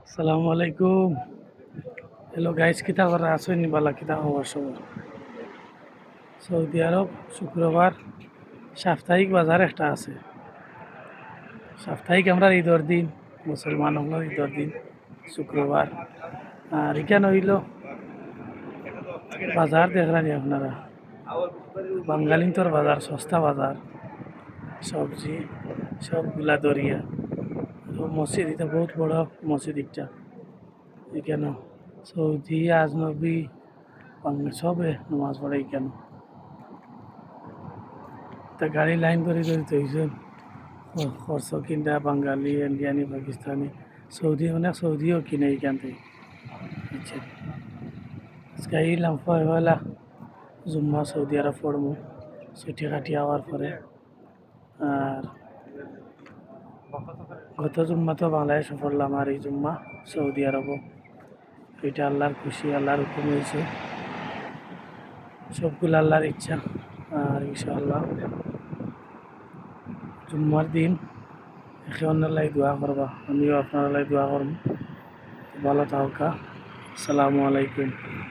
আসসালামু আলাইকুম। Hello guys, কিতা করা আছেন বালা, কিতা খবর সবর? সৌদি আরব শুক্রবার সাপ্তাহিক বাজার একটা আছে। সাপ্তাহিক আমরা ঈদর দিন, মুসলমান হলো ঈদর দিন শুক্রবার। আর এখানে হইল বাজার দেখলানি আপনারা, বাঙালিন্তর বাজার, সস্তা বাজার, সবজি সবগুলা দরিয়া। মসজিদ, এটা বহুত বড় মসজিদ একটা এখানে। সৌদি আজনবী সবে নামাজ পড়ে এখানে। তা গাড়ি লাইন করে করে তৈছেন খরচ কিনটা বাঙালি, ইন্ডিয়ানি, পাকিস্তানি, সৌদি, অনেক সৌদিও কিনে এইখান থেকে, বুঝছেন। আজকে আইলাম পয়লা জুম্মা সৌদি আরব পড়মু, ছুটি কাটি হওয়ার পরে। আর গত জুম্মা তো বাংলাদেশে পড়লাম, আর এই জুম্মা সৌদি আরবও। এটা আল্লাহর খুশি, আল্লাহর হুকুম হয়েছে, সবগুলো আল্লাহর ইচ্ছা। আর ইনশাআল্লাহ জুম্মার দিন একে অন্যের লাই দোয়া করবা, আমিও আপনার লাই দোয়া করব। ভালো থাকা। আসসালামু আলাইকুম।